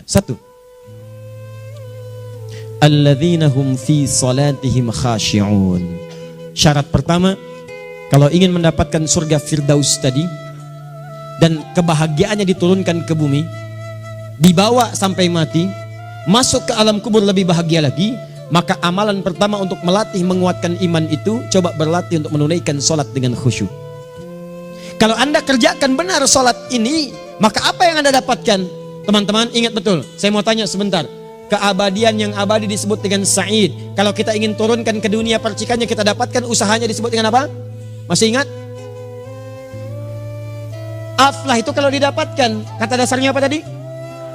Satu, alladzina hum fi salatihim khashi'un. Syarat pertama, kalau ingin mendapatkan surga Firdaus tadi dan kebahagiaannya diturunkan ke bumi, dibawa sampai mati, masuk ke alam kubur lebih bahagia lagi, maka amalan pertama untuk melatih menguatkan iman itu, coba berlatih untuk menunaikan sholat dengan khusyuk. Kalau Anda kerjakan benar sholat ini, maka apa yang Anda dapatkan? Teman-teman ingat betul, saya mau tanya sebentar. Keabadian yang abadi disebut dengan sa'id. Kalau kita ingin turunkan ke dunia percikannya kita dapatkan, usahanya disebut dengan apa? Masih ingat? Aflah itu kalau didapatkan, kata dasarnya apa tadi?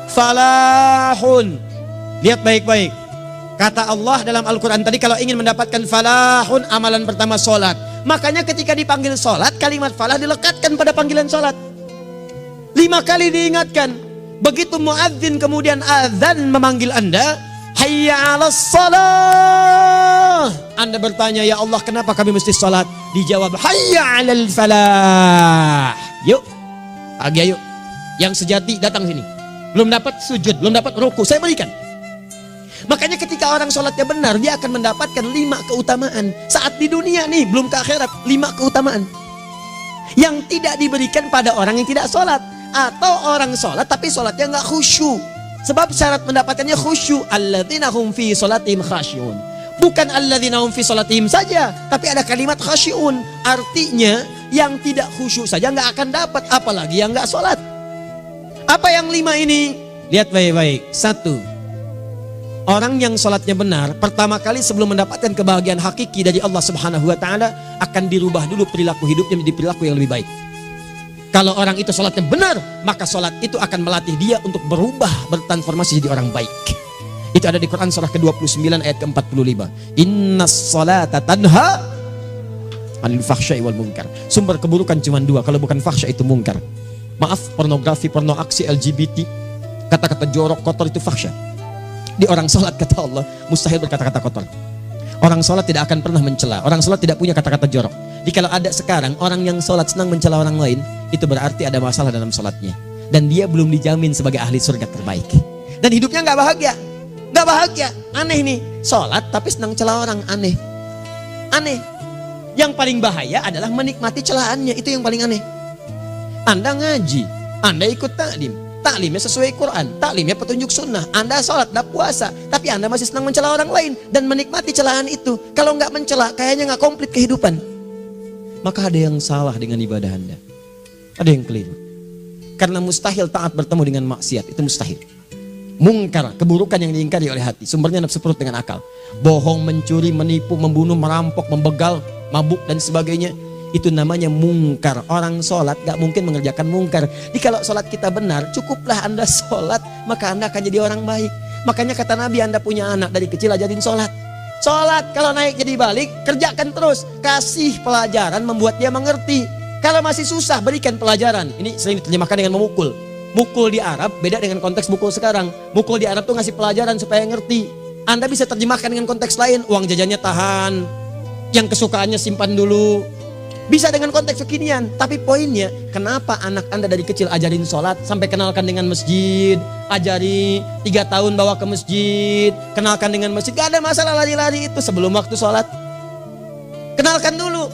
Falahun. Lihat baik-baik. Kata Allah dalam Al-Quran tadi, kalau ingin mendapatkan falahun, amalan pertama sholat. Makanya ketika dipanggil sholat, kalimat falah dilekatkan pada panggilan sholat. 5 kali diingatkan. Begitu muadzin kemudian azan memanggil Anda, hayya 'alas shalah. Anda bertanya, ya Allah kenapa kami mesti sholat? Dijawab, hayya 'alal falah. Yuk, pagi yuk. Yang sejati datang sini. Belum dapat sujud, belum dapat ruku, saya berikan. Makanya ketika orang sholatnya benar, dia akan mendapatkan 5 keutamaan. Saat di dunia nih, belum ke akhirat, 5 keutamaan yang tidak diberikan pada orang yang tidak sholat. Atau orang sholat tapi sholatnya nggak khusyuk. Sebab syarat mendapatkannya khusyuk. Alladzina hum fi sholatihim khasyi'un. Bukan alladzina hum fi sholatihim saja, tapi ada kalimat khasyi'un. Artinya yang tidak khusyuk saja nggak akan dapat, apalagi yang nggak sholat. Apa yang 5 ini? Lihat baik-baik. 1, orang yang sholatnya benar, pertama kali sebelum mendapatkan kebahagiaan hakiki dari Allah Subhanahu wa Ta'ala, akan dirubah dulu perilaku hidupnya menjadi perilaku yang lebih baik. Kalau orang itu sholatnya benar, maka sholat itu akan melatih dia untuk berubah, bertransformasi jadi orang baik. Itu ada di Quran surah ke-29 ayat ke-45. Innas sholata tanha 'anil fahsya'i wal munkar. Sumber keburukan cuma 2, kalau bukan fahsya itu munkar. Maaf, pornografi, porno aksi, LGBT, kata-kata jorok, kotor itu fahsya. Di orang sholat kata Allah, mustahil berkata-kata kotor. Orang sholat tidak akan pernah mencela. Orang sholat tidak punya kata-kata jorok. Jadi kalau ada sekarang orang yang sholat senang mencela orang lain, itu berarti ada masalah dalam sholatnya. Dan dia belum dijamin sebagai ahli surga terbaik. Dan hidupnya nggak bahagia. Nggak bahagia. Aneh nih. Sholat tapi senang celah orang. Aneh. Aneh. Yang paling bahaya adalah menikmati celahannya. Itu yang paling aneh. Anda ngaji. Anda ikut taklim. Taklimnya sesuai Quran. Taklimnya petunjuk sunnah. Anda sholat, Anda puasa. Tapi Anda masih senang mencela orang lain. Dan menikmati celahan itu. Kalau nggak mencela, kayaknya nggak komplit kehidupan. Maka ada yang salah dengan ibadah Anda. Ada yang keliru. Karena mustahil taat bertemu dengan maksiat. Itu mustahil. Mungkar, keburukan yang diingkari oleh hati. Sumbernya nafsu perut dengan akal. Bohong, mencuri, menipu, membunuh, merampok, membegal, mabuk dan sebagainya. Itu namanya mungkar. Orang sholat gak mungkin mengerjakan mungkar. Jadi kalau sholat kita benar, cukuplah Anda sholat, maka Anda akan jadi orang baik. Makanya kata Nabi, Anda punya anak dari kecil ajarin sholat. Sholat kalau naik jadi balik, kerjakan terus. Kasih pelajaran membuat dia mengerti. Kalau masih susah, berikan pelajaran. Ini sering diterjemahkan dengan memukul. Mukul di Arab beda dengan konteks mukul sekarang. Mukul di Arab tuh ngasih pelajaran supaya ngerti. Anda bisa terjemahkan dengan konteks lain. Uang jajannya tahan, yang kesukaannya simpan dulu. Bisa dengan konteks kekinian. Tapi poinnya, kenapa anak Anda dari kecil ajarin sholat, sampai kenalkan dengan masjid, ajari 3 tahun bawa ke masjid, kenalkan dengan masjid. Gak ada masalah lari-lari itu sebelum waktu sholat. Kenalkan dulu.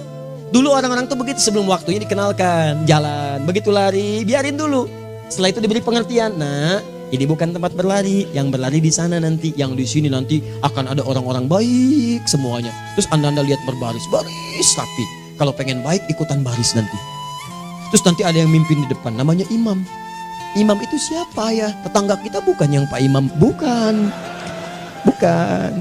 Dulu orang-orang tuh begitu, sebelum waktunya dikenalkan, jalan, begitu lari, biarin dulu. Setelah itu diberi pengertian. Nah, ini bukan tempat berlari, yang berlari di sana nanti, yang di sini nanti akan ada orang-orang baik semuanya. Terus Anda lihat berbaris, baris rapi. Kalau pengen baik ikutan baris nanti. Terus nanti ada yang mimpin di depan, namanya imam. Imam itu siapa ya? Tetangga kita bukan yang Pak Imam, bukan. Bukan.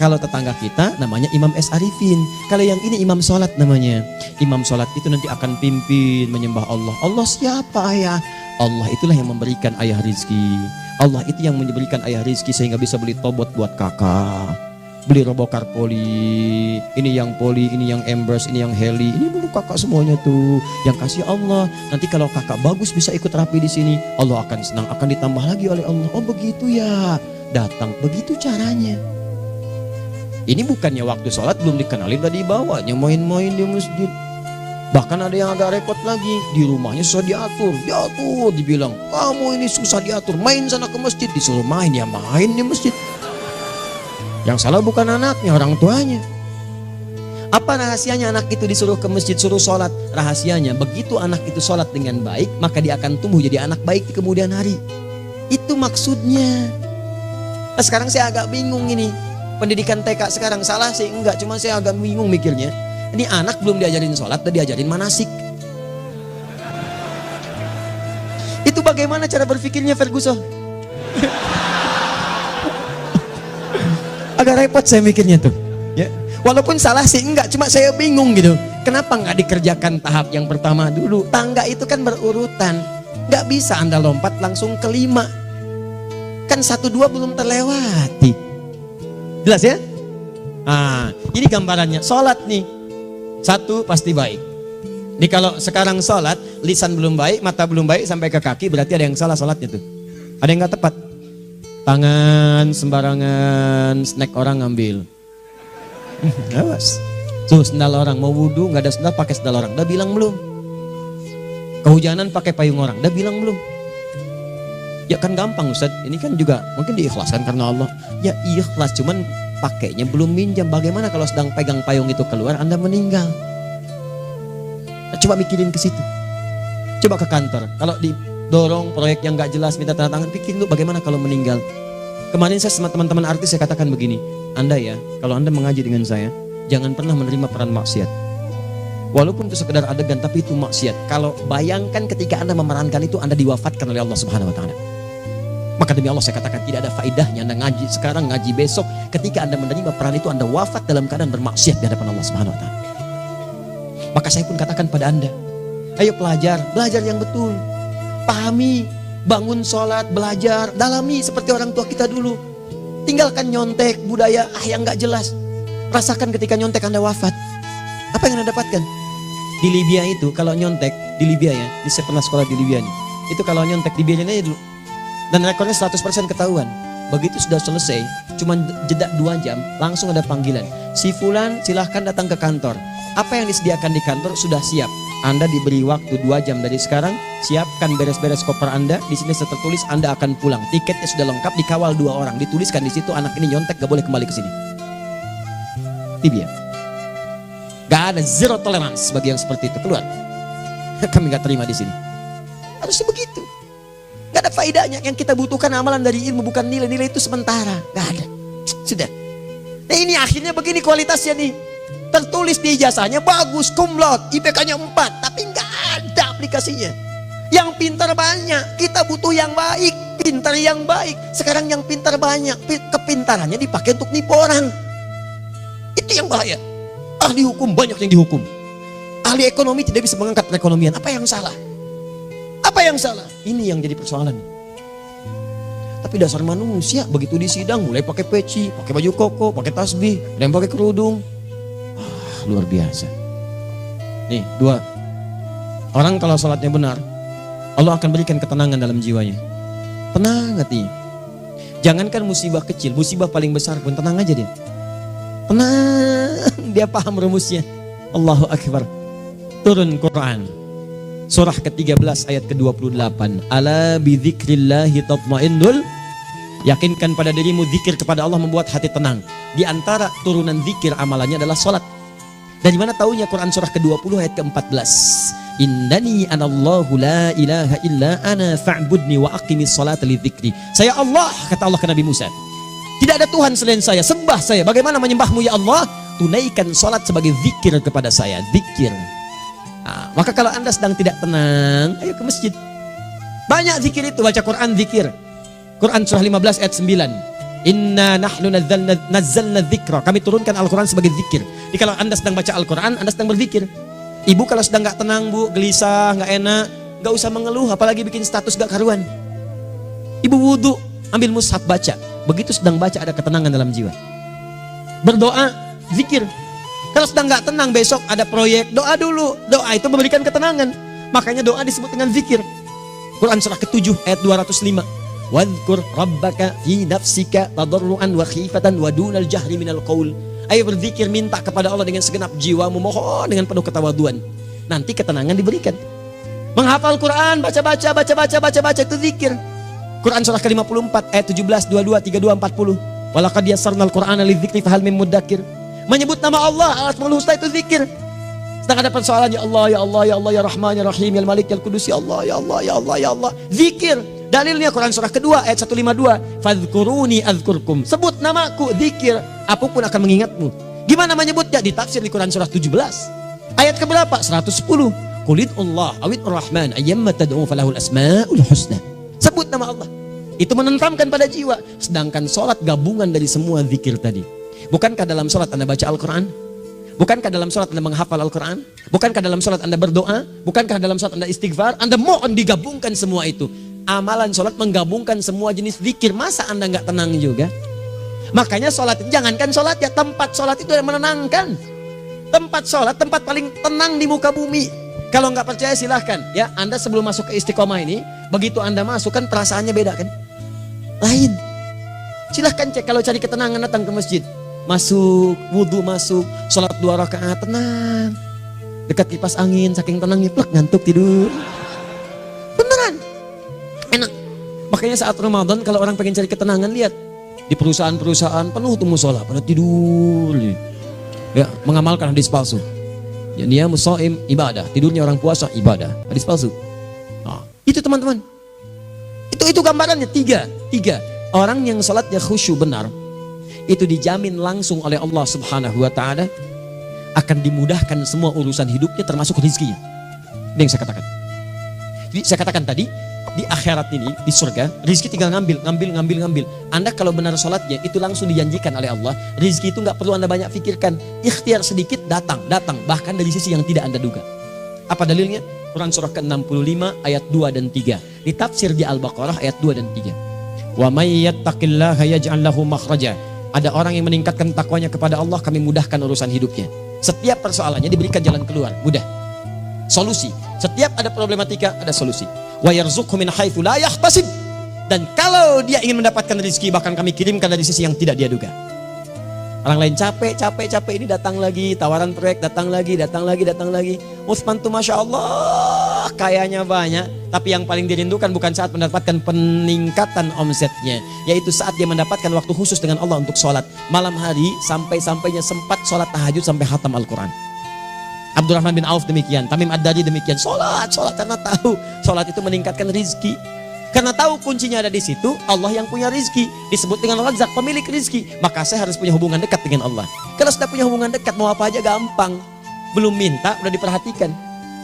Kalau tetangga kita namanya Imam S. Arifin. Kalau yang ini imam sholat namanya. Imam sholat itu nanti akan pimpin menyembah Allah. Allah siapa ya? Allah itulah yang memberikan ayah rizki. Allah itu yang memberikan ayah rizki sehingga bisa beli tobot buat kakak. Beli robokar poli. Ini yang poli, ini yang embers, ini yang heli. Ini dulu kakak semuanya tuh. Yang kasih Allah. Nanti kalau kakak bagus bisa ikut rapi di sini. Allah akan senang, akan ditambah lagi oleh Allah. Oh begitu ya. Datang, begitu caranya. Ini bukannya waktu sholat belum dikenalin, tadi bawanya main-main di masjid. Bahkan ada yang agak repot lagi, di rumahnya susah diatur, dibilang, kamu ini susah diatur, main sana ke masjid, disuruh main, ya main di masjid. Yang salah bukan anaknya, orang tuanya. Apa rahasianya anak itu disuruh ke masjid, suruh sholat? Rahasianya, begitu anak itu sholat dengan baik, maka dia akan tumbuh jadi anak baik di kemudian hari. Itu maksudnya. Nah, sekarang saya agak bingung ini, pendidikan TK sekarang salah sih? Enggak, cuma saya agak bingung mikirnya. Ini anak belum diajarin sholat, udah diajarin manasik. Itu bagaimana cara berpikirnya Ferguson? Agak repot saya mikirnya tuh. Ya. Walaupun salah sih enggak, cuma saya bingung gitu. Kenapa nggak dikerjakan tahap yang pertama dulu? Tangga itu kan berurutan. Nggak bisa Anda lompat langsung ke 5. Kan 1, 2 belum terlewati. Jelas ya? Nah, ini gambarannya. Sholat nih. 1 pasti baik. Ini kalau sekarang sholat, lisan belum baik, mata belum baik, sampai ke kaki, berarti ada yang salah sholatnya tuh. Ada yang nggak tepat. Tangan sembarangan, snack orang ngambil. Awas. Tuh sendal orang, mau wudhu nggak ada sendal, pakai sendal orang. Udah bilang belum? Kehujanan pakai payung orang. Udah bilang belum? Ya kan gampang Ustaz. Ini kan juga mungkin diikhlaskan karena Allah. Ya ikhlas, cuman pakainya belum minjam. Bagaimana kalau sedang pegang payung itu keluar, Anda meninggal? Nah, coba mikirin ke situ. Coba ke kantor. Kalau didorong proyek yang nggak jelas, minta tanda tangan, pikir lu bagaimana kalau meninggal? Kemarin saya sama teman-teman artis saya katakan begini, Anda ya, kalau Anda mengaji dengan saya, jangan pernah menerima peran maksiat. Walaupun itu sekedar adegan, tapi itu maksiat. Kalau bayangkan ketika Anda memerankan itu, Anda diwafatkan oleh Allah Subhanahu Wa Taala. Maka demi Allah saya katakan tidak ada faedahnya Anda ngaji sekarang, ngaji besok. Ketika Anda menerima peran itu, Anda wafat dalam keadaan bermaksiat di hadapan Allah Subhanahu Wa Taala. Maka saya pun katakan pada Anda, ayo belajar yang betul, pahami. Bangun sholat, belajar, dalami seperti orang tua kita dulu. Tinggalkan nyontek, budaya yang gak jelas. Rasakan ketika nyontek Anda wafat. Apa yang Anda dapatkan? Di Libya itu kalau nyontek, di Libya ya, saya pernah sekolah di Libya nih. Itu kalau nyontek dibiarin aja dulu. Dan rekornya 100% ketahuan. Begitu sudah selesai, cuma jeda 2 jam, langsung ada panggilan. Si Fulan silahkan datang ke kantor. Apa yang disediakan di kantor sudah siap. Anda diberi waktu 2 jam dari sekarang, siapkan beres-beres koper Anda. Di sini sudah tertulis Anda akan pulang. Tiketnya sudah lengkap, dikawal 2 orang. Dituliskan di situ anak ini nyontek gak boleh kembali ke sini. Libya. Gak ada, zero tolerance bagi yang seperti itu, keluar. Kami gak terima di sini. Harusnya begitu. Gak ada faedahnya. Yang kita butuhkan amalan dari ilmu, bukan nilai-nilai itu sementara. Gak ada. Sudah. Nah ini akhirnya begini kualitasnya nih. Tertulis di ijazahnya bagus, cum laude, IPK-nya 4, tapi nggak ada aplikasinya. Yang pintar banyak, kita butuh yang baik, pintar yang baik. Sekarang yang pintar banyak, kepintarannya dipakai untuk nipu orang. Itu yang bahaya. Ahli hukum banyak yang dihukum. Ahli ekonomi tidak bisa mengangkat perekonomian. Apa yang salah? Apa yang salah? Ini yang jadi persoalan. Tapi dasar manusia, begitu di sidang mulai pakai peci, pakai baju koko, pakai tasbih, dan pakai kerudung. Luar biasa. Nih 2. Orang kalau sholatnya benar, Allah akan berikan ketenangan dalam jiwanya. Tenang hati. Jangankan musibah kecil, musibah paling besar pun tenang aja dia. Tenang, dia paham rumusnya. Allahu Akbar. Turun Quran. Surah ke-13 ayat ke-28. Ala bidzikrillahi tatmainnul. Yakinkan pada dirimu zikir kepada Allah membuat hati tenang. Di antara turunan zikir amalannya adalah sholat. Dari mana taunya Quran surah ke-20 ayat ke-14? Innani anallahu la ilaha illa ana fa'budni wa aqimis salata lidzikri. Saya Allah, kata Allah ke Nabi Musa. Tidak ada Tuhan selain saya, sembah saya. Bagaimana menyembahmu ya Allah? Tunaikan salat sebagai zikir kepada saya, zikir. Nah, maka kalau Anda sedang tidak tenang, ayo ke masjid. Banyak zikir itu, baca Quran zikir. Quran surah 15 ayat 9. Inna nahnu nazzalna dzikra. Kami turunkan Al-Quran sebagai zikir. Jadi kalau Anda sedang baca Al-Quran, Anda sedang berzikir. Ibu kalau sedang gak tenang, Bu, gelisah, gak enak, gak usah mengeluh, apalagi bikin status gak karuan. Ibu wudhu, ambil mushaf baca. Begitu sedang baca ada ketenangan dalam jiwa. Berdoa, zikir. Kalau sedang gak tenang, besok ada proyek, doa dulu. Doa itu memberikan ketenangan. Makanya doa disebut dengan zikir. Quran surah ke-7 ayat 205. Wadhkur rabbaka fi nafsika tadarruan wa khifatan wa dunal jahri minal qaul. Ayo berzikir, minta kepada Allah dengan segenap jiwamu, mohon dengan penuh ketawaduan. nanti ketenangan diberikan. Menghafal Quran, baca itu zikir. Quran surah ke-54 ayat 17, 22, 32, 40. Walaqad yassarnal Qur'ana lidzikri fahal mim mudzakir. Menyebut nama Allah, Al-Asmaul Husna itu zikir. Sedang ada persoalan, ya Allah, ya Allah, ya Allah, ya Rahman, ya Rahim, ya Malik, ya Qudus, ya Allah, ya Allah, ya Allah, ya Allah. Zikir. Dalilnya Quran surah kedua ayat 152. Fadhkuruni adzkurkum. Sebut namaku, zikir. Apapun akan mengingatmu. Gimana menyebutnya? Ditafsir di Quran surah 17. Ayat keberapa? 110. Qulidullah awid rahman ayyamma tad'u falahul asmaul husna. Sebut nama Allah. Itu menenteramkan pada jiwa. Sedangkan sholat gabungan dari semua zikir tadi. Bukankah dalam sholat Anda baca Al-Quran? Bukankah dalam sholat Anda menghafal Al-Quran? Bukankah dalam sholat Anda berdoa? Bukankah dalam sholat Anda istighfar? Anda mohon digabungkan semua itu. Amalan sholat menggabungkan semua jenis zikir. Masa Anda nggak tenang juga? Makanya sholat, jangankan sholat ya, tempat sholat itu yang menenangkan. Tempat sholat, tempat paling tenang di muka bumi. Kalau nggak percaya silahkan ya, Anda sebelum masuk ke Istiqomah ini, begitu Anda masuk kan perasaannya beda kan? Lain. Silahkan cek, kalau cari ketenangan datang ke masjid. Masuk, wudhu masuk, sholat 2 rakaat, tenang. Dekat kipas angin, saking tenangnya, plek, ngantuk tidur. Beneran. Enak. Makanya saat Ramadan kalau orang pengen cari ketenangan, lihat. Di perusahaan-perusahaan penuh tuh musola, pada tidur. Ya, mengamalkan hadis palsu. Ya, dia musaim ibadah, tidurnya orang puasa ibadah, hadis palsu. Nah, itu teman-teman. Itu gambarannya tiga. Orang yang salatnya khusyuk benar, itu dijamin langsung oleh Allah Subhanahu wa taala akan dimudahkan semua urusan hidupnya termasuk rezekinya. Ini yang saya katakan. Jadi saya katakan tadi, di akhirat ini, di surga, rezeki tinggal ngambil. Anda kalau benar salatnya, itu langsung dijanjikan oleh Allah. Rezeki itu nggak perlu Anda banyak pikirkan. Ikhtiar sedikit datang, bahkan dari sisi yang tidak Anda duga. Apa dalilnya? Quran surah ke-65 ayat 2 dan 3. Ditafsir di Al-Baqarah ayat 2 dan 3. Wa may yattaqillaha yaj'al lahu makhraja. Ada orang yang meningkatkan takwanya kepada Allah, kami mudahkan urusan hidupnya. Setiap persoalannya diberikan jalan keluar, mudah. Solusi. Setiap ada problematika, ada solusi. Wa yarzuqhu min haitsu la yahtasib. Dan kalau dia ingin mendapatkan rezeki, bahkan kami kirimkan dari sisi yang tidak dia duga. Orang lain capek ini datang lagi, tawaran proyek datang lagi. Utsman tuh Masya Allah kayanya banyak, tapi yang paling dirindukan bukan saat mendapatkan peningkatan omsetnya, yaitu saat dia mendapatkan waktu khusus dengan Allah untuk sholat malam hari, sampai-sampainya sempat sholat tahajud sampai khatam Al-Quran. Abdurrahman bin Auf demikian, Tamim Ad-Dari demikian, sholat karena tahu sholat itu meningkatkan rizki. Karena tahu kuncinya ada di situ, Allah yang punya rizki, disebut dengan Razzaq, pemilik rizki. Maka saya harus punya hubungan dekat dengan Allah. Kalau sudah punya hubungan dekat, mau apa aja gampang. Belum minta, udah diperhatikan.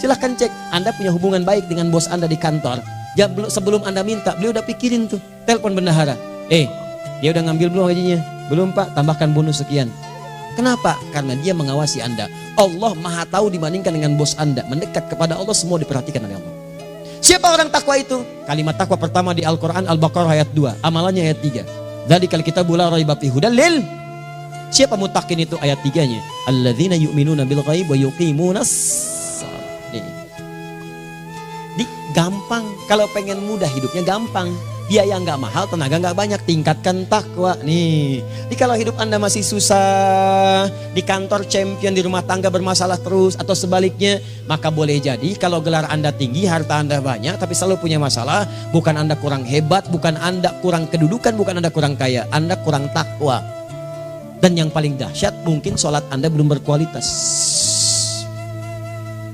Silahkan cek, Anda punya hubungan baik dengan bos Anda di kantor. Ya, sebelum Anda minta, beliau udah pikirin tuh, telepon bendahara. Dia udah ngambil belum gajinya? Belum Pak, tambahkan bonus sekian. Kenapa? Karena dia mengawasi Anda. Allah maha tahu dibandingkan dengan bos Anda. Mendekat kepada Allah, semua diperhatikan oleh Allah. Siapa orang takwa itu? Kalimat takwa pertama di Al-Quran Al-Baqarah ayat 2, amalannya ayat 3. Dzalikal kitabu la raiba fihi hudal lil. Siapa muttaqin itu? Ayat 3-nya. Alladzina yu'minuna bil ghaib wa yuqimunas shalah. Gampang. Kalau pengen mudah hidupnya gampang. Biaya nggak mahal, tenaga nggak banyak, tingkatkan takwa nih. Jadi kalau hidup Anda masih susah, di kantor champion, di rumah tangga bermasalah terus, atau sebaliknya, maka boleh jadi kalau gelar Anda tinggi, harta Anda banyak, tapi selalu punya masalah, bukan Anda kurang hebat, bukan Anda kurang kedudukan, bukan Anda kurang kaya, Anda kurang takwa. Dan yang paling dahsyat, mungkin sholat Anda belum berkualitas.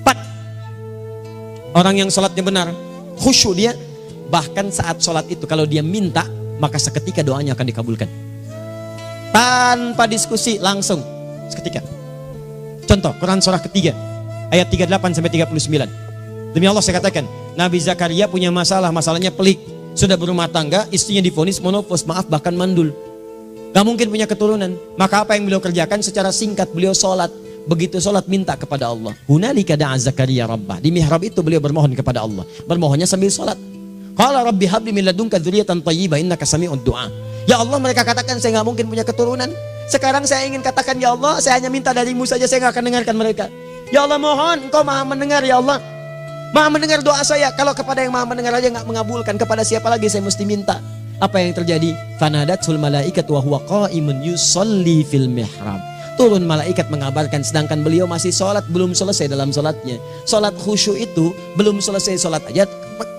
4. Orang yang sholatnya benar, khusyuk dia, bahkan saat sholat itu kalau dia minta, maka seketika doanya akan dikabulkan. Tanpa diskusi, langsung seketika. Contoh, Quran surah ketiga ayat 38-39. Demi Allah saya katakan, Nabi Zakaria punya masalahnya pelik. Sudah berumah tangga, istrinya divonis monopos, maaf bahkan mandul. Gak mungkin punya keturunan. Maka apa yang beliau kerjakan? Secara singkat beliau sholat. Begitu sholat minta kepada Allah. Hunalika da'a Zakaria rabbah. Di mihrab itu beliau bermohon kepada Allah. Bermohonnya sambil sholat. Qala rabbi habli min ladunka dzurriyyatan thayyibah innaka sami'ud du'a. Ya Allah, mereka katakan saya nggak mungkin punya keturunan. Sekarang saya ingin katakan, ya Allah, saya hanya minta darimu saja, saya nggak akan dengarkan mereka. Ya Allah, mohon Engkau maha mendengar, ya Allah. Maha mendengar doa saya. Kalau kepada yang maha mendengar aja nggak mengabulkan, kepada siapa lagi saya mesti minta? Apa yang terjadi? Fanadatul malaikatu wa huwa qa'imun yusalli fil mihrab. turun malaikat mengabarkan, sedangkan beliau masih sholat, belum selesai dalam sholatnya. Sholat khusyuk itu belum selesai sholat aja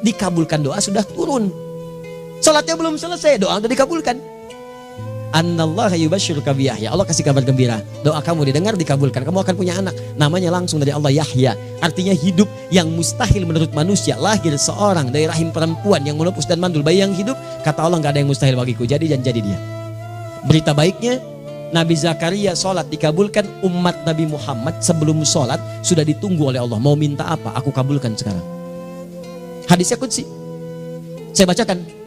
dikabulkan, doa sudah turun. Sholatnya belum selesai, doa sudah dikabulkan. Annallaha yubashshiruka bi Yahya. Allah kasih kabar gembira, doa kamu didengar, dikabulkan, kamu akan punya anak, namanya langsung dari Allah Yahya. Artinya hidup yang mustahil menurut manusia, lahir seorang dari rahim perempuan yang menepus dan mandul, bayi yang hidup, kata Allah nggak ada yang mustahil bagiku, jadi dan jadi dia. Berita baiknya, Nabi Zakaria sholat dikabulkan. Umat Nabi Muhammad sebelum sholat sudah ditunggu oleh Allah, mau minta apa, aku kabulkan sekarang. Hadisnya qudsi, saya bacakan.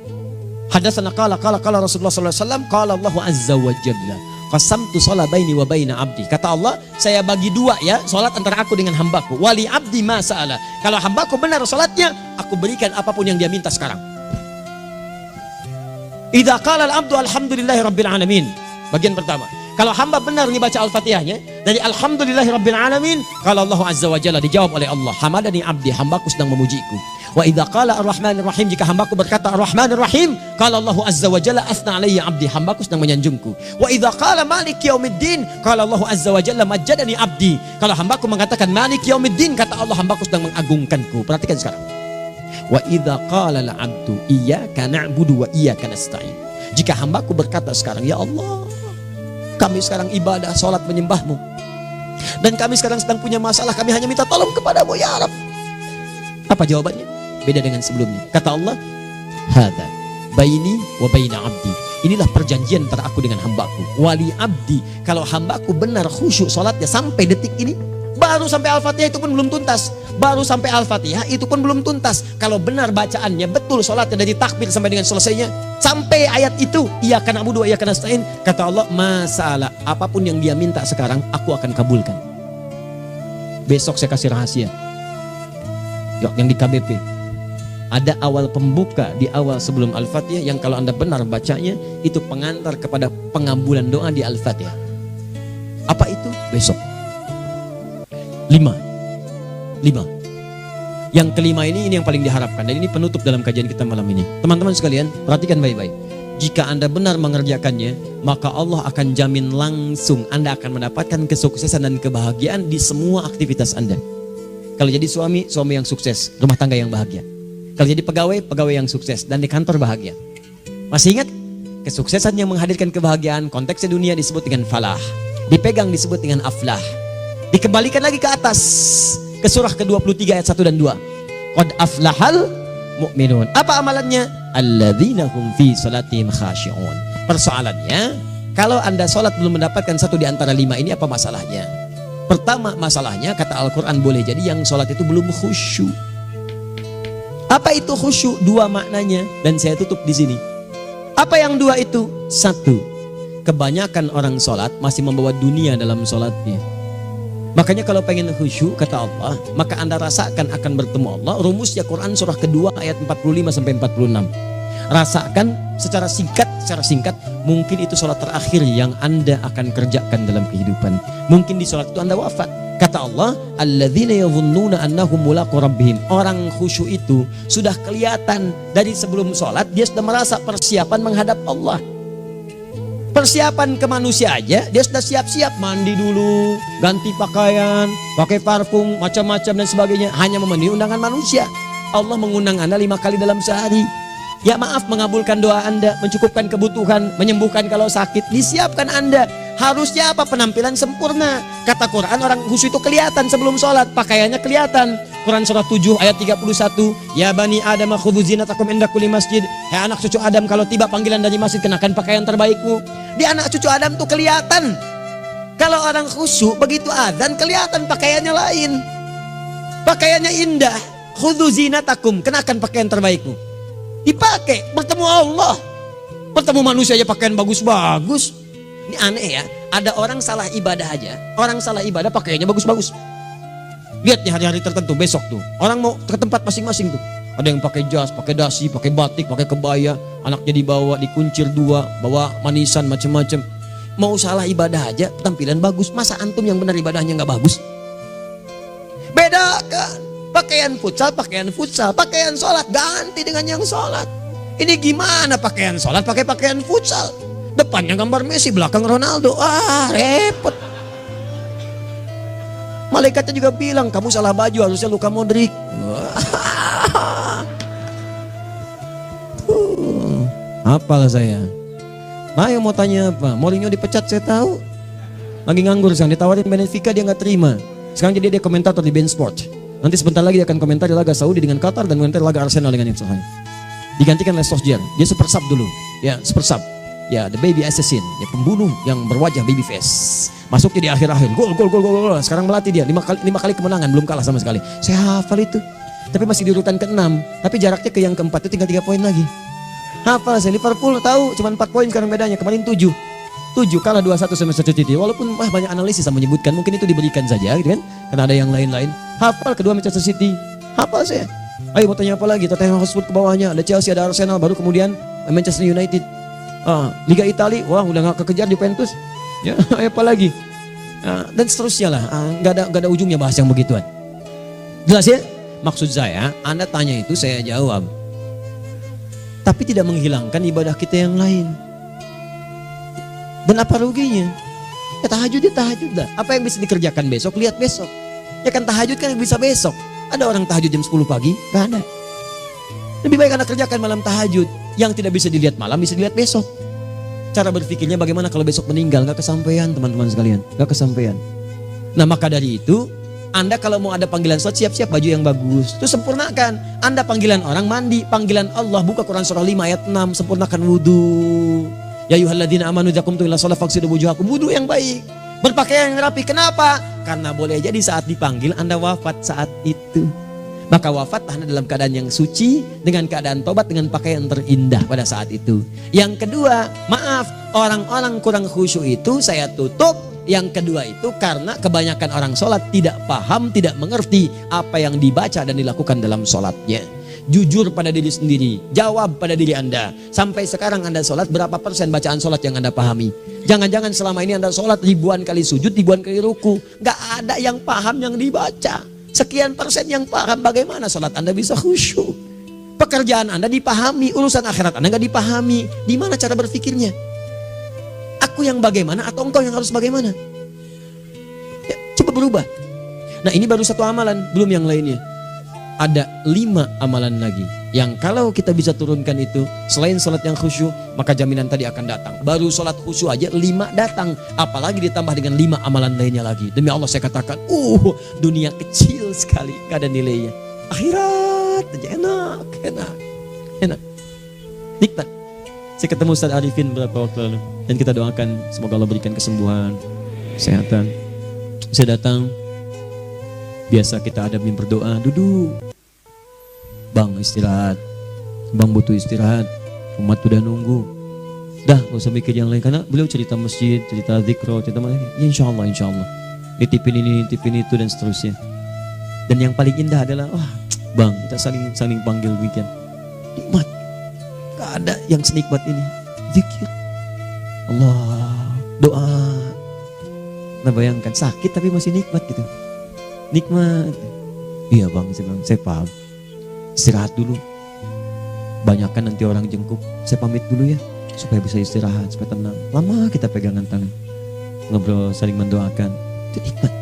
Hadatsana qala Rasulullah sallallahu alaihi wasallam, qala Allahu azza wa jalla, qasamtu shalah baini wa baina abdi. Kata Allah, saya bagi dua ya salat antara aku dengan hambaku. Wali abdi ma sa'ala. Kalau hambaku benar salatnya, aku berikan apapun yang dia minta sekarang. Idza qala al-abdu alhamdulillahi rabbil alamin. Bagian pertama, kalau hamba benar nih baca Al-Fatihahnya dari alhamdulillahi rabbil alamin, kalau Allah azza wa jalla dijawab oleh Allah, hamadani abdi, hambaku sedang memujiku. Wa idza qala ar-rahmanir rahim, jika hambaku berkata ar-rahmanir rahim, qala Allah azza wa jalla athna alayya abdi, hambaku sedang menyanjungku. Wa idza qala maliki yaumiddin, qala Allah azza wa jalla majjadani abdi, kalau hambaku mengatakan maliki yaumiddin, kata Allah hambaku sedang mengagungkanku. Perhatikan sekarang. Wa idza qala al-abdu iyyaka na'budu wa iyyaka nasta'in, jika hambaku berkata sekarang, ya Allah, kami sekarang ibadah, sholat menyembahmu, dan kami sekarang sedang punya masalah, kami hanya minta tolong kepadamu ya Rabb. Apa jawabannya? Beda dengan sebelumnya. Kata Allah, hadza baini wa baina abdi, inilah perjanjian antara aku dengan hambaku. Wali abdi, kalau hambaku benar khusyuk sholatnya sampai detik ini, baru sampai Al-Fatihah itu pun belum tuntas, baru sampai Al-Fatihah itu pun belum tuntas. Kalau benar bacaannya betul, sholatnya dari takbir sampai dengan selesainya, sampai ayat itu, iyyaka na'budu wa iyyaka nasta'in, kata Allah, masalah apapun yang dia minta sekarang, aku akan kabulkan. Besok saya kasih rahasia yang di KBP. Ada awal pembuka di awal sebelum Al-Fatihah yang kalau Anda benar bacanya, itu pengantar kepada pengabulan doa di Al-Fatihah. Apa itu? Besok. 5. Yang kelima ini yang paling diharapkan, dan ini penutup dalam kajian kita malam ini. Teman-teman sekalian, perhatikan baik-baik. Jika Anda benar mengerjakannya, maka Allah akan jamin langsung Anda akan mendapatkan kesuksesan dan kebahagiaan di semua aktivitas Anda. Kalau jadi suami yang sukses, rumah tangga yang bahagia. Kalau jadi pegawai yang sukses, dan di kantor bahagia. Masih ingat? Kesuksesan yang menghadirkan kebahagiaan, konteksnya dunia disebut dengan falah, dipegang disebut dengan aflah. Dikembalikan lagi ke atas, ke surah ke-23 ayat 1 dan 2. Qad aflahal mu'minun. Apa amalannya? Alladzina hum fi salatihim khashi'un. Persoalannya, kalau Anda sholat belum mendapatkan satu di antara 5 ini, apa masalahnya? Pertama masalahnya, kata Al-Quran, boleh jadi yang sholat itu belum khusyuk. Apa itu khusyuk? 2 maknanya, dan saya tutup di sini. Apa yang 2 itu? 1, kebanyakan orang sholat masih membawa dunia dalam sholatnya. Makanya kalau pengen khusyuk, kata Allah, maka Anda rasakan akan bertemu Allah. Rumusnya Quran surah kedua ayat 45 sampai 46. Rasakan secara singkat, mungkin itu sholat terakhir yang Anda akan kerjakan dalam kehidupan. Mungkin di sholat itu Anda wafat. Kata Allah, alladzina yadhunnuna annahum mulaqu rabbihim. Orang khusyuk itu sudah kelihatan dari sebelum sholat, dia sudah merasa persiapan menghadap Allah. Persiapan ke manusia aja, dia sudah siap-siap, mandi dulu, ganti pakaian, pakai parfum, macam-macam dan sebagainya, hanya memenuhi undangan manusia. Allah mengundang Anda 5 kali dalam sehari. Ya maaf, mengabulkan doa Anda, mencukupkan kebutuhan, menyembuhkan kalau sakit, disiapkan Anda. Harusnya apa? Penampilan sempurna. Kata Quran, orang khusyuk itu kelihatan sebelum sholat, pakaiannya kelihatan. Quran surah 7 ayat 31, ya bani Adam khudhu zinatakum inda kulli masjid. Hai anak cucu Adam, kalau tiba panggilan dari masjid, kenakan pakaian terbaikmu. Di anak cucu Adam tuh kelihatan. Kalau orang khusyuk, begitu azan kelihatan pakaiannya lain. Pakaiannya indah. Khudhu zinatakum, kenakan pakaian terbaikmu. Dipakai, bertemu Allah. Bertemu manusia aja pakaian bagus-bagus. Ini aneh ya, ada orang salah ibadah aja. Orang salah ibadah pakaiannya bagus-bagus. Lihat nih hari-hari tertentu, besok tuh orang mau ke tempat masing-masing tuh. Ada yang pakai jas, pakai dasi, pakai batik, pakai kebaya. Anaknya dibawa, dikuncir 2, bawa manisan macam-macam. Mau salah ibadah aja, tampilan bagus. Masa antum yang benar ibadahnya nggak bagus? Bedakan. Pakaian futsal, pakaian sholat ganti dengan yang sholat. Ini gimana pakaian sholat pakai pakaian futsal? Depannya gambar Messi, belakang Ronaldo. Repot. Malaikatnya juga bilang, kamu salah baju, harusnya Luka Modric. Apalah saya. Ayo mau tanya apa? Mourinho dipecat saya tahu. Lagi nganggur sekarang, ditawarin Benfica dia nggak terima. Sekarang jadi dia komentator di beIN Sport. Nanti sebentar lagi dia akan komentari laga Saudi dengan Qatar dan komentari laga Arsenal dengan Ipswich. Digantikan oleh Solskjaer. Dia super sub dulu. Ya, super sub. Ya, the baby assassin, ya pembunuh yang berwajah baby face. Masuknya di akhir-akhir, gol. Sekarang melatih dia 5 kali kemenangan, belum kalah sama sekali. Saya hafal itu. Tapi masih di urutan ke-6, tapi jaraknya ke yang ke-4 itu tinggal 3 poin lagi. Hafal saya, Liverpool tahu cuma 4 poin sekarang bedanya, kemarin 7 kalah 2-1 sama Manchester City. Walaupun banyak analisis yang menyebutkan mungkin itu diberikan saja gitu kan, karena ada yang lain-lain. Hafal kedua Manchester City, hafal saya. Ayo mau tanya apa lagi? Tottenham Hotspur ke bawahnya, ada Chelsea, ada Arsenal, baru kemudian Manchester United. Liga Italia, wah udah gak kekejar Juventus. Ya, apa lagi? Dan seterusnya lah. Gak ada ujungnya bahas yang begituan. Jelas ya? Maksud saya, Anda tanya itu saya jawab. Tapi tidak menghilangkan ibadah kita yang lain. Dan apa ruginya? Ya tahajud dah. Apa yang bisa dikerjakan besok, lihat besok. Ya kan tahajud kan bisa besok. Ada orang tahajud jam 10 pagi? Gak ada. Lebih baik Anda kerjakan malam tahajud. Yang tidak bisa dilihat malam bisa dilihat besok. Cara berpikirnya bagaimana kalau besok meninggal? Gak kesampaian teman-teman sekalian. Gak kesampaian. Nah maka dari itu, Anda kalau mau ada panggilan sholat, siap-siap baju yang bagus. Itu sempurnakan. Anda panggilan orang mandi. Panggilan Allah, buka Quran surah 5 ayat 6. Sempurnakan wudhu. Ya ayyuhalladzina amanu idza qumtum ila sholati faghsilu wujuhakum. Wudhu yang baik. Berpakaian yang rapi. Kenapa? Karena boleh jadi saat dipanggil Anda wafat saat itu. Maka wafat Anda dalam keadaan yang suci, dengan keadaan tobat, dengan pakaian terindah pada saat itu. Yang kedua, maaf, orang-orang kurang khusyuk itu saya tutup. Yang kedua itu karena kebanyakan orang sholat tidak paham, tidak mengerti apa yang dibaca dan dilakukan dalam sholatnya. Jujur pada diri sendiri, jawab pada diri Anda. Sampai sekarang Anda sholat, berapa persen bacaan sholat yang Anda pahami? Jangan-jangan selama ini Anda sholat ribuan kali sujud, ribuan kali ruku. Gak ada yang paham yang dibaca. Sekian persen yang paham, bagaimana sholat Anda bisa khusyuk? Pekerjaan Anda dipahami, urusan akhirat Anda gak dipahami. Di mana cara berpikirnya? Aku yang bagaimana atau engkau yang harus bagaimana? Ya, coba berubah. Nah ini baru satu amalan, belum yang lainnya. Ada 5 amalan lagi yang kalau kita bisa turunkan itu, selain sholat yang khusyuk, maka jaminan tadi akan datang. Baru sholat khusyuk aja 5 datang, apalagi ditambah dengan 5 amalan lainnya lagi. Demi Allah saya katakan, dunia kecil sekali, gak ada nilainya. Akhirat aja enak, nikmat. Saya ketemu Ustaz Arifin beberapa waktu lalu, dan kita doakan semoga Allah berikan kesembuhan, kesehatan. Saya datang, biasa kita adamin berdoa, duduk. Bang istirahat, bang butuh istirahat, umat udah nunggu. Dah gak usah mikir yang lain, karena beliau cerita masjid, cerita zikro, cerita mana. Ya insya Allah. Nitipin ini, nitipin itu dan seterusnya. Dan yang paling indah adalah, bang kita saling panggil weekend. Nikmat, gak ada yang senikmat ini. Zikir, Allah, doa. Nah bayangkan sakit tapi masih nikmat gitu. Nikmat. Iya bang, saya paham. Istirahat dulu. Banyakkan nanti orang jengkuk. Saya pamit dulu ya, supaya bisa istirahat, supaya tenang. Lama kita pegangan tangan, ngobrol, saling mendoakan. Itu nikmat.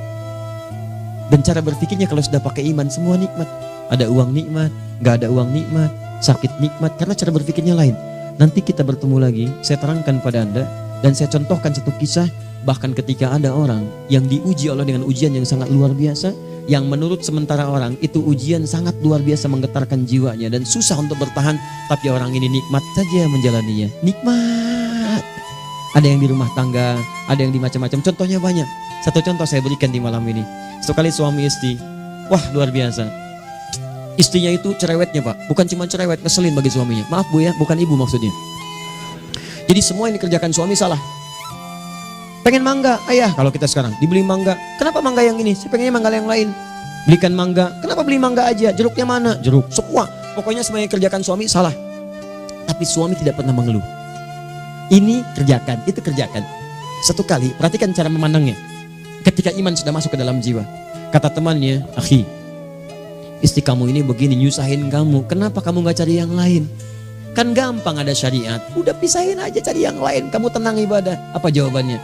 Dan cara berpikirnya kalau sudah pakai iman, semua nikmat. Ada uang nikmat, gak ada uang nikmat, sakit nikmat. Karena cara berpikirnya lain. Nanti kita bertemu lagi, saya terangkan pada Anda. Dan saya contohkan satu kisah. Bahkan ketika ada orang yang diuji Allah dengan ujian yang sangat luar biasa, yang menurut sementara orang itu ujian sangat luar biasa menggetarkan jiwanya dan susah untuk bertahan, tapi orang ini nikmat saja menjalaninya. Nikmat. Ada yang di rumah tangga, ada yang di macam-macam. Contohnya banyak. Satu contoh saya berikan di malam ini. Satu kali suami istri, wah luar biasa. Istrinya itu cerewetnya Pak, bukan cuma cerewet, ngeselin bagi suaminya. Maaf Bu ya, bukan ibu maksudnya. Jadi semua yang dikerjakan suami salah. Pengen mangga, ayah kalau kita sekarang dibeli mangga. Kenapa mangga yang ini? Saya pengennya mangga yang lain. Belikan mangga. Kenapa beli mangga aja? Jeruknya mana? Jeruk. Semua. Pokoknya semua yang kerjakan suami salah. Tapi suami tidak pernah mengeluh. Ini kerjakan, itu kerjakan. Satu kali, perhatikan cara memandangnya. Ketika iman sudah masuk ke dalam jiwa. Kata temannya, akhi, istri kamu ini begini nyusahin kamu. Kenapa kamu gak cari yang lain? Kan gampang ada syariat. Udah pisahin aja cari yang lain. Kamu tenang ibadah. Apa jawabannya?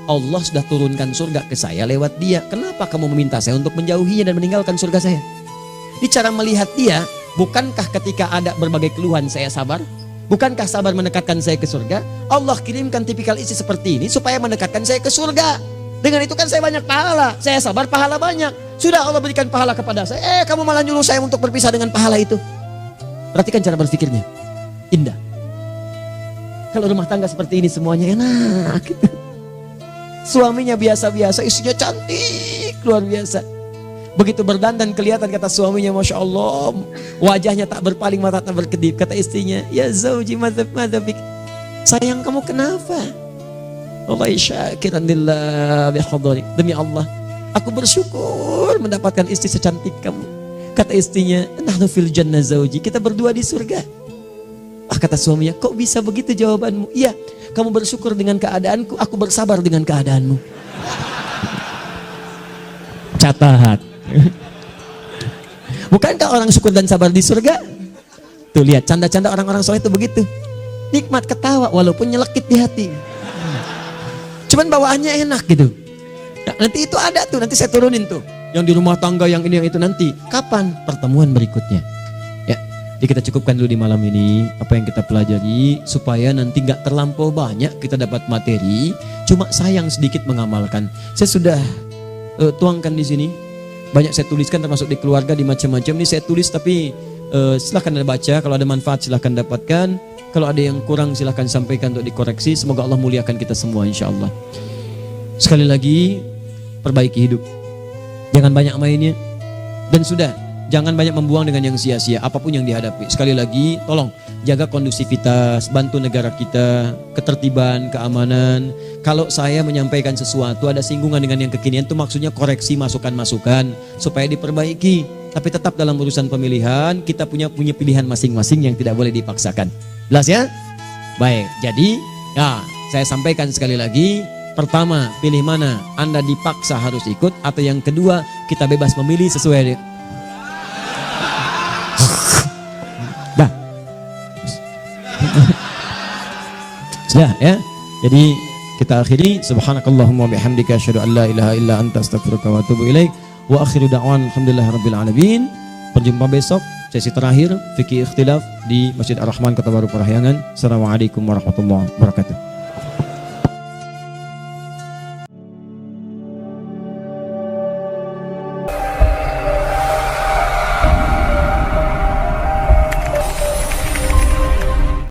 Allah sudah turunkan surga ke saya lewat dia. Kenapa kamu meminta saya untuk menjauhinya dan meninggalkan surga saya? Di cara melihat dia, bukankah ketika ada berbagai keluhan saya sabar? Bukankah sabar mendekatkan saya ke surga? Allah kirimkan tipikal istri seperti ini supaya mendekatkan saya ke surga. Dengan itu kan saya banyak pahala. Saya sabar, pahala banyak. Sudah Allah berikan pahala kepada saya. Kamu malah nyuruh saya untuk berpisah dengan pahala itu. Perhatikan cara berpikirnya. Indah. Kalau rumah tangga seperti ini semuanya enak gitu. Suaminya biasa-biasa, istrinya cantik, luar biasa. Begitu berdandan kelihatan kata suaminya, Masya Allah, wajahnya tak berpaling, mata tak berkedip. Kata istrinya, ya zauji madzabik, sayang kamu kenapa? Wallahi syakiran lillah bihadari. Demi Allah, aku bersyukur mendapatkan istri secantik kamu. Kata istrinya, nahnu fil jannah zauji, kita berdua di surga. Kata suaminya, kok bisa begitu jawabanmu? Iya, kamu bersyukur dengan keadaanku, aku bersabar dengan keadaanmu. Catat. Bukankah orang syukur dan sabar di surga? Tuh lihat, canda-canda orang-orang soleh itu begitu. Nikmat ketawa walaupun nyelekit di hati. Cuman bawaannya enak gitu. Nah, nanti itu ada tuh, nanti saya turunin tuh. Yang di rumah tangga, yang ini, yang itu nanti. Kapan? Pertemuan berikutnya. Jadi kita cukupkan dulu di malam ini apa yang kita pelajari supaya nanti nggak terlampau banyak kita dapat materi, cuma sayang sedikit mengamalkan. Saya sudah tuangkan di sini, banyak saya tuliskan termasuk di keluarga, di macam-macam. Ini saya tulis tapi silahkan Anda baca, kalau ada manfaat silahkan dapatkan, kalau ada yang kurang silahkan sampaikan untuk dikoreksi. Semoga Allah muliakan kita semua insya Allah. Sekali lagi, perbaiki hidup, jangan banyak mainnya, dan sudah. Jangan banyak membuang dengan yang sia-sia apapun yang dihadapi. Sekali lagi tolong jaga kondusivitas, bantu negara kita, ketertiban, keamanan. Kalau saya menyampaikan sesuatu ada singgungan dengan yang kekinian, itu maksudnya koreksi masukan-masukan supaya diperbaiki. Tapi tetap dalam urusan pemilihan kita punya pilihan masing-masing yang tidak boleh dipaksakan. Jelas ya? Baik, jadi ya saya sampaikan sekali lagi. Pertama, pilih mana? Anda dipaksa harus ikut, atau yang kedua kita bebas memilih sesuai sudah ya. Jadi kita akhiri, subhanakallahumma bihamdika asyhadu an la ilaha illa anta astaghfiruka wa atubu ilaik. Wa akhiru da'wan alhamdulillahirabbil alamin. Berjumpa besok sesi terakhir fikih ikhtilaf di Masjid Ar-Rahman Kota Baru Parahyangan. Assalamualaikum warahmatullahi wabarakatuh.